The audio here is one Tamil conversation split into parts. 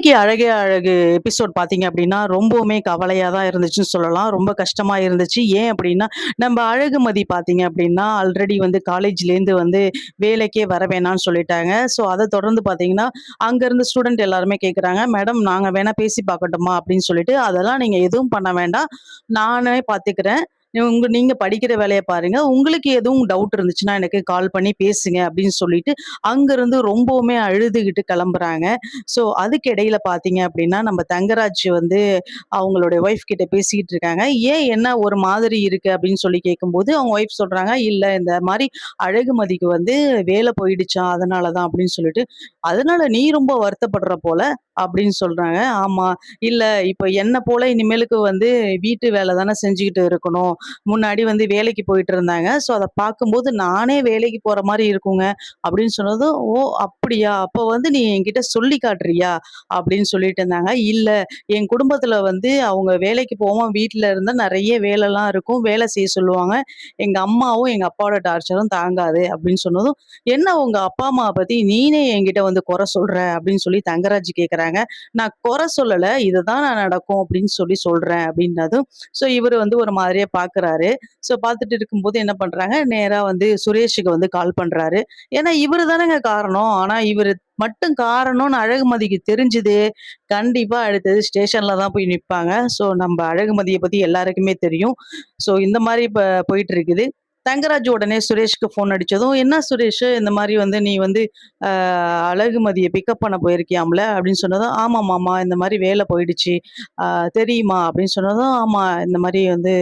இன்னைக்கு அழகே அழகு எபிசோட் பார்த்தீங்க அப்படின்னா, ரொம்பவுமே கவலையா தான் இருந்துச்சுன்னு சொல்லலாம். ரொம்ப கஷ்டமா இருந்துச்சு. ஏன் அப்படின்னா, நம்ம அழகுமதி பார்த்தீங்க அப்படின்னா, ஆல்ரெடி வந்து காலேஜ்லேருந்து வந்து வேலைக்கே வர வேணான்னு சொல்லிட்டாங்க. ஸோ, அத தொடர்ந்து பார்த்தீங்கன்னா, அங்க இருந்த ஸ்டூடெண்ட் எல்லாருமே கேட்குறாங்க, "மேடம் நாங்க வேணா பேசி பார்க்கட்டுமா?" அப்படின்னு சொல்லிட்டு, "அதெல்லாம் நீங்க எதுவும் பண்ண வேண்டாம். நானே பார்த்துக்கிறேன். நீங்க படிக்கிற வேலைய பாருங்க. உங்களுக்கு எதுவும் டவுட் இருந்துச்சுன்னா எனக்கு கால் பண்ணி பேசுங்க." அப்படின்னு சொல்லிட்டு, அங்கருந்து ரொம்பவுமே அழுதுகிட்டு கிளம்புறாங்க. ஸோ, அதுக்கு இடையில பார்த்தீங்க அப்படின்னா, நம்ம தங்கராஜ் வந்து அவங்களுடைய ஒய்ஃப் கிட்ட பேசிக்கிட்டு இருக்காங்க. "ஏன் என்ன ஒரு மாதிரி இருக்கு?" அப்படின்னு சொல்லி கேட்கும்போது, அவங்க ஒய்ஃப் சொல்றாங்க, "இல்ல இந்த மாரி அழகுமதிக்கு வந்து வேலை போயிடுச்சாம். அதனால தான்." அப்படின்னு சொல்லிட்டு, "அதனால நீ ரொம்ப வருத்தப்படுற போல." அப்படின்னு சொல்றாங்க. "ஆமா. இல்ல இப்ப என்ன போல இனிமேலுக்கு வந்து வீட்டு வேலை தானே செஞ்சுகிட்டு இருக்கணும். முன்னாடி வந்து வேலைக்கு போயிட்டு இருந்தாங்க. ஸோ, அத பார்க்கும்போது நானே வேலைக்கு போற மாரி இருக்குங்க." அப்படின்னு சொன்னதும், "ஓ! அப்படியா? அப்ப வந்து நீ என்கிட்ட சொல்லி காட்டுறியா?" அப்படின்னு சொல்லிட்டு இருந்தாங்க. "இல்ல, என் குடும்பத்துல வந்து அவங்க வேலைக்கு போவோம். வீட்ல இருந்தா நெறைய வேலைலாம் இருக்கும். வேலை செய்ய சொல்லுவாங்க. எங்க அம்மாவும், எங்க அப்பாவோட டார்ச்சரும் தாங்காது." அப்படின்னு சொன்னதும், "என்ன உங்க அப்பா, அம்மாவ பத்தி நீனே என்கிட்ட வந்து குறை சொல்ற?" அப்படின்னு சொல்லி தங்கராஜ் கேட்கறாங்க. "நான் குறை சொல்லல. இதுதான் நடக்கும் அப்படின்னு சொல்லி சொல்றேன்." அப்படின்னதும், ஸோ இவரு வந்து ஒரு மாதிரியா பார்க்குறாரு. ஸோ பார்த்துட்டு இருக்கும்போது என்ன பண்றாங்க, நேரா வந்து சுரேஷுக்கு வந்து கால் பண்றாரு. ஏன்னா இவரு தானங்க காரணம். ஆனா இவரு மட்டும் காரணம்னு அழகுமதிக்கு தெரிஞ்சது, கண்டிப்பா அடுத்தது ஸ்டேஷன்ல தான் போய் நிப்பாங்க. ஸோ நம்ப அழகுமதிய பத்தி எல்லாருக்குமே தெரியும். ஸோ இந்த மாரி இப்ப போயிட்டு இருக்குது. தங்கராஜ் உடனே சுரேஷ்க்கு ஃபோன் அடிச்சதும், "என்ன சுரேஷு இந்த மாரி வந்து நீ வந்து அ அழகுமதிய பிக்கப் பண்ண போயிருக்கியாம்ல?" அப்படின்னு சொன்னதும், "ஆமா மாமா, இந்த மாரி வேலை போயிடுச்சு. அ தெரியுமா?" அப்படின்னு சொன்னதும், "ஆமா, இந்த மாரி வந்து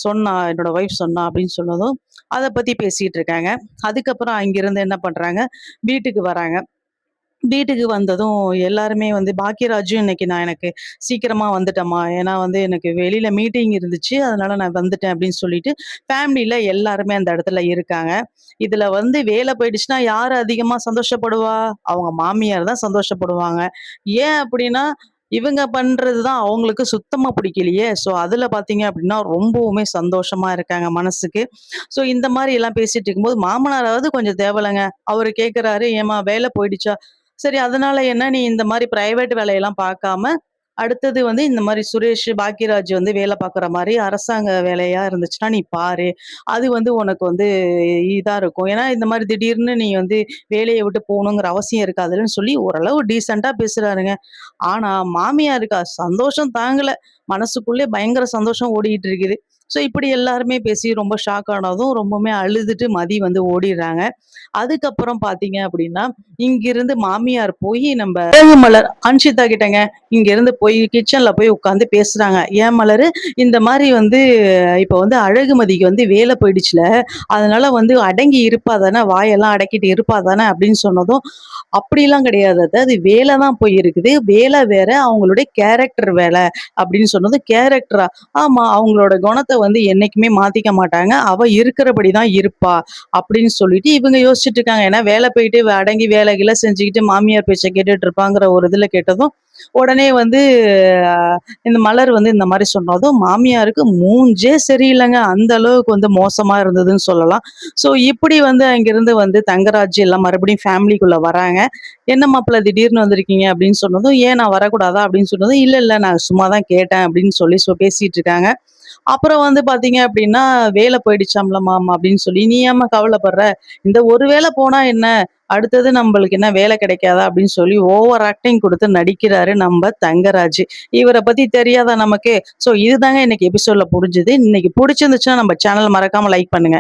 சொன்னா, என்னோட ஒய்ஃப் சொன்னா." அப்படின்னு சொன்னதும், அத பத்தி பேசிட்டு இருக்காங்க. அதுக்கப்புறம் அங்கிருந்து என்ன பண்றாங்க, வீட்டுக்கு வராங்க. வீட்டுக்கு வந்ததும் எல்லாருமே வந்து பாக்கியராஜும் இன்னைக்கு நான் எனக்கு சீக்கிரமா வந்துட்டேம்மா. ஏன்னா வந்து எனக்கு வெளியில மீட்டிங் இருந்துச்சு. அதனால நான் வந்துட்டேன் அப்படின்னு சொல்லிட்டு, ஃபேமிலில எல்லாருமே அந்த இடத்துல இருக்காங்க. இதுல வந்து வேலை போயிடுச்சுன்னா யாரு அதிகமா சந்தோஷப்படுவா? அவங்க மாமியார் தான் சந்தோஷப்படுவாங்க. ஏன் அப்படின்னா, இவங்க பண்றது தான் அவங்களுக்கு சுத்தமா பிடிக்கலையே. ஸோ அதுல பார்த்தீங்க அப்படின்னா, ரொம்பவுமே சந்தோஷமா இருக்காங்க மனசுக்கு. ஸோ இந்த மாரி எல்லாம் பேசிட்டு இருக்கும்போது, மாமனாராவது கொஞ்சம் தேவலங்க. அவரு கேட்கிறாரு, "ஏம்மா வேலை போயிடுச்சா?" சரி, அதனால என்ன நீ இந்த மாரி பிரைவேட் வேலையெல்லாம் பார்க்காம, அடுத்தது வந்து இந்த மாரி சுரேஷ், பாக்கியராஜ் வந்து வேலை பார்க்குற மாரி அரசாங்க வேலையா இருந்துச்சுன்னா நீ பாரு. அது வந்து உனக்கு வந்து இதா இருக்கும். ஏன்னா இந்த மாரி திடீர்னு நீ வந்து வேலைய விட்டு போகணுங்கிற அவசியம் இருக்காதுல்லன்னு சொல்லி ஓரளவு டீசென்ட்டா பேசுறாருங்க. ஆனா மாமியாருக்கு சந்தோஷம் தாங்கல. மனசுக்குள்ளே பயங்கர சந்தோஷம் ஓடிக்கிட்டு இருக்குது. ஸோ இப்படி எல்லாருமே பேசி ரொம்ப ஷாக் ஆனதும் ரொம்பவுமே அழுதுட்டு மதி வந்து ஓடிர்றாங்க. அதுக்கப்புறம் பார்த்தீங்க அப்படின்னா, இங்கிருந்து மாமியார் போயி நம்ப மலர் அன்ஷிதா கிட்டங்க, இங்கேருந்து போய் கிச்சன்ல போய் உட்காந்து பேசுறாங்க. "ஏன் மலரு, இந்த மாரி வந்து இப்ப வந்து அழகுமதிக்கு வந்து வேலை போயிடுச்சுல, அதனால வந்து அடங்கி இருப்பா தானே, வாயெல்லாம் அடக்கிட்டு இருப்பா தானே." அப்படின்னு சொன்னதும், "அப்படிலாம் கிடையாது அத்த. அது வேலை தான் போயிருக்குது. வேலை வேற, அவங்களுடைய கேரக்டர் வேற." அப்படின்னு சொன்னதும், "கேரக்டரா?" "ஆமா, அவங்களோட குணத்த வந்து என்னைக்குமே மாத்திக்க மாட்டாங்க. அவ இருக்கிறபடி தான் இருப்பா." அப்படின்னு சொல்லிட்டு இவங்க யோசிச்சுட்டு இருக்காங்க. ஏன்னா வேலை போயிட்டு அடங்கி வேலை கீலை செஞ்சுக்கிட்டு மாமியார் பேச்ச கேட்டுட்டு இருப்பாங்கிற ஒரு இதுல கேட்டதும், உடனே வந்து அ இந்த மலர் வந்து இந்த மாரி சொன்னதும், மாமியாருக்கு மூஞ்சே சரியில்லங்க. அந்த அளவுக்கு வந்து மோசமா இருந்ததுன்னு சொல்லலாம். ஸோ இப்படி வந்து அங்கிருந்து வந்து தங்கராஜ் எல்லாம் மறுபடியும் ஃபேமிலிக்குள்ள வராங்க. "என்ன மாப்பிள திடீர்னு வந்திருக்கீங்க?" அப்படின்னு சொன்னதும், "ஏன் நான் வரக்கூடாதா?" அப்படின்னு சொன்னதும், "இல்ல, இல்ல நான் சும்மா தான் கேட்டேன்." அப்படின்னு சொல்லி பேசிட்டு இருக்காங்க. அப்புறம் வந்து பார்த்தீங்க அப்படின்னா, "வேலை போயிடுச்சாம்ல மாமா" அப்படின்னு சொல்லி, "நீ ஏம்மா கவலைப்படுற? இந்த ஒரு வேலை போனா என்ன? அடுத்தது நம்பளுக்கு என்ன வேலை கிடைக்காதா?" அப்படின்னு சொல்லி ஓவர் ஆக்டிங் குடுத்து நடிக்கிறாரு நம்ப தங்கராஜ். இவர பத்தி தெரியாதா நமக்கு? ஸோ இதுதாங்க இன்னைக்கு எபிசோட்ல புடிச்சது. இன்னைக்கு புடிச்சிருந்துச்சுன்னா நம்ம சேனல மறக்காம லைக் பண்ணுங்க.